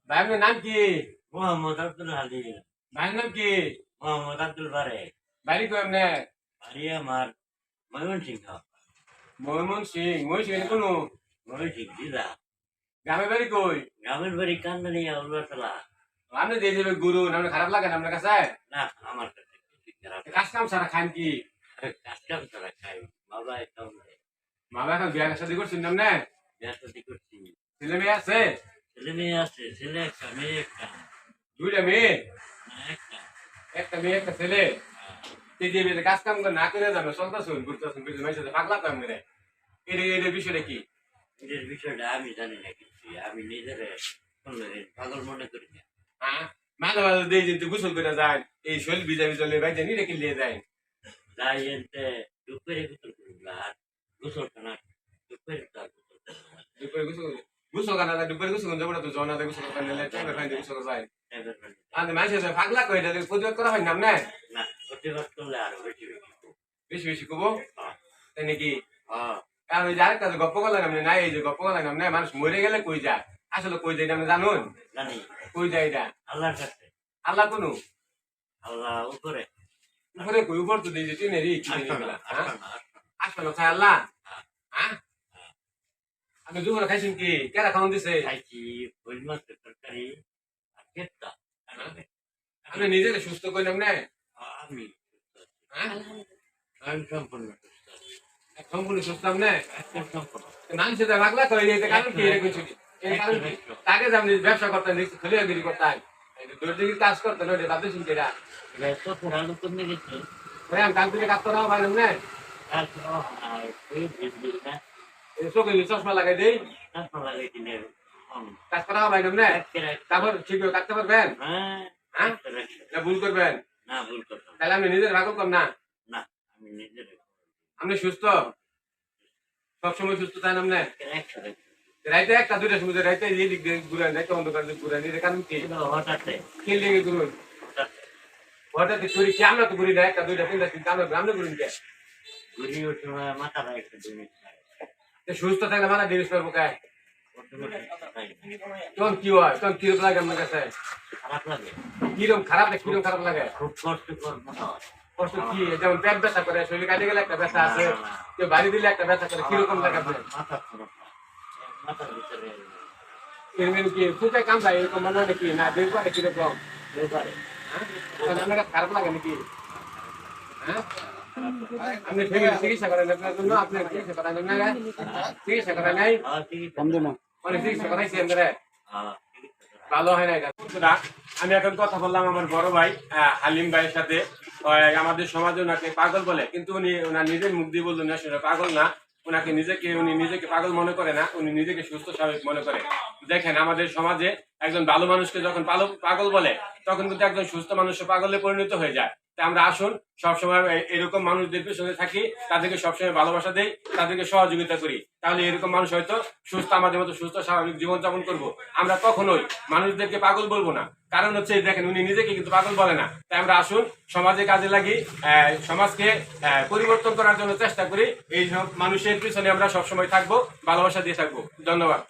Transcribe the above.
ভাই আপনার নাম কি? মোহাম্মদ আব্দুল হালিম। ভাইয়ের নাম কি? মোহাম্মদ আব্দুল বারে। বাড়ি কই আপনার? বাড়ি আমার ময়মনসিংহ। ময়মনসিংহ কোনো ময়মনসিংহ জেলা। গ্রামের বাড়ি কই? গ্রামের বাড়ি কান্দানিয়া উল্লাতলা। আপনি যে যাবে গুরু আপনার খারাপ লাগে না আপনার কাছে? না, আমার কাছে কিছু খারাপ কাজ কাম সারা খান কি? কাজ কাম ছাড়া খাই। বাবা একদম মা বাবা এখন বিয়া শাদী করছেন না? ব্যস্ত করছি। ছেলে মেয়ে আছে? ছেলে মেয়ে আছে, ছেলে একটা মেয়ে একটা। দুইটা মেয়ে? না, একটা। একটা মেয়ে একটা ছেলে? এই যে বিয়ে কাজ কাম করে না করে যাবে চলতেছুন ঘুরতেছুন কিছু মেয়ের সাথে পাগলা কম করে এর বিষয়টা কি? এদের বিষয়টা আমি জানি না কিছু। আমি নিজের পাগল মনে করি না। হ্যাঁ মাঝে মাঝে দিয়ে যেতে গোসল করে যায় এই শরীর ভিজা ভিজলে ভাই জানি রেখে নিয়ে যায় যাই এনতে দুপুরে গোসল করবো আর গোসলখানা দুপুরে তার দুপুরে গোসল কানা দুপুরে গোসল যাবো না তো জনা গোসল করতে নিলে টাইমে ফাইন গোসল যায় আর মানুষের পাগলা কই এটা প্রতিবাদ করা হয় না না না, প্রতিবাদ করলে আরো বেশি বেশি বেশি কবো হ্যাঁ। তাই নাকি? হ্যাঁ। আর ওই যে আরেকটা গপ্প করলেন আপনি নাই এই যে গপ্প করলেন আপনি মানুষ মরে গেলে কই যায় আসলে কই যায় আপনি জানুন? জানি। কই যায় এটা? আল্লাহর কাছে। আল্লাহ কোনো আল্লাহ উপরে। উপরে কই উপর তো দিয়ে যেতে নেই আসমানে, আসলে খায় আল্লাহ হ্যাঁ। হ্যাঁ আপনি দুপুরে খাইছেন কি কেরা খাওয়ান দিছে? খাইছি শোল মাছের তরকারি আর পেঁপা। আপনি নিজেকে সুস্থ করলাম না আমি হ্যাঁ আমি সম্পূর্ণ সুস্থ আছি। সম্পূর্ণ সুস্থ না একদম সম্পূর্ণ। মানুষের পাগলা তো এই কারণ কি এরকম কিছু এই কারণ কি তাকে যে আপনি ব্যবসা করতেন খলিয়াগিরি করতেন দর্জিগির কাজ করতেন ওইটা তাদের শুনতে এটা চোখের আলু কমে গেছে। ওই আমি কাল থেকে কাজ করা পাইলাম না আর ওই ভিজলি না চোখে চশমা লাগাই দেই চশমা লাগাই দিলে কাজ করা পাইলাম না তারপর ঠিক কাটতে পারবেন হ্যাঁ না ভুল করবেন না ভুল করতাম তাহলে আপনি নিজের ভাগ কম না না। আমি নিজের আপনি সুস্থ সবসময় সুস্থ থাকেন আপনি একশো রাইতে একটা দুইটা সময় রাইতে এই দিক দিয়ে ঘুরেন রাইতে অন্ধকার দিকে ঘুরেন এর কারণ কি হঠাৎ খেলে ঘুরুন হঠাৎ চুরি কি আমরা তো ঘুরি না একটা দুইটা তিনটা তিনটা আমরা আমরা ঘুরিন কে ঘুরি ওঠে মাথাটা একটু জিনিস সুস্থ থাকলে মাথা ডিভিস পারবো কে তখন কি হয় তখন কিরকম লাগে আপনার কাছে? খারাপ লাগে। কিরকম খারাপ লাগে? খুব কষ্টকর মনে হয়। কষ্ট কি যেমন পেট ব্যথা করে শরীর কাটে গেলে একটা ব্যথা আছে কেউ বাড়ি দিলে একটা ব্যথা করে কিরকম লাগে আপনার? মাথার ভিতরে এরকম কি ফুটে কাম যায় এরকম মনে হয় নাকি না দুই পারে কিরকম ব্যাপারে আপনার কাছে খারাপ লাগে নাকি? হ্যাঁ আপনি ফ্যামিলি চিকিৎসা করেন আপনার জন্য আপনার চিকিৎসা করেন না চিকিৎসা করেন নাই অনেক চিকিৎসা করাইছি আমরা ভালো হয় না এটা। আমি এখন কথা বললাম আমার বড় ভাই হালিম ভাইয়ের সাথে আমাদের সমাজে ওনাকে পাগল বলে কিন্তু উনি ওনার নিজের মুখ দিয়ে বললেন না পাগল না উনি নিজেকে পাগল মনে করে না উনি নিজেকে সুস্থ স্বাভাবিক মনে করে। দেখেন আমাদের সমাজে একজন ভালো মানুষকে যখন পাগল বলে তখন কিন্তু একজন সুস্থ মানুষও পাগলে পরিণত হয়ে যায়। তাই আমরা আসুন সবসময় এরকম মানুষদের পেছনে থাকি তাদেরকে সবসময় ভালোবাসা দেই তাদেরকে সহযোগিতা করি তাহলে এরকম মানুষ হয়তো সুস্থ আমাদের মতো সুস্থ স্বাভাবিক জীবনযাপন করবো। আমরা কখনোই মানুষদেরকে পাগল বলবো না কারণ হচ্ছে দেখেন উনি নিজেকে কিন্তু পাগল বলে না। তাই আমরা আসুন সমাজে কাজে লাগি সমাজকে পরিবর্তন করার জন্য চেষ্টা করি এই সব মানুষের পিছনে আমরা সবসময় থাকবো ভালোবাসা দিয়ে থাকবো। ধন্যবাদ।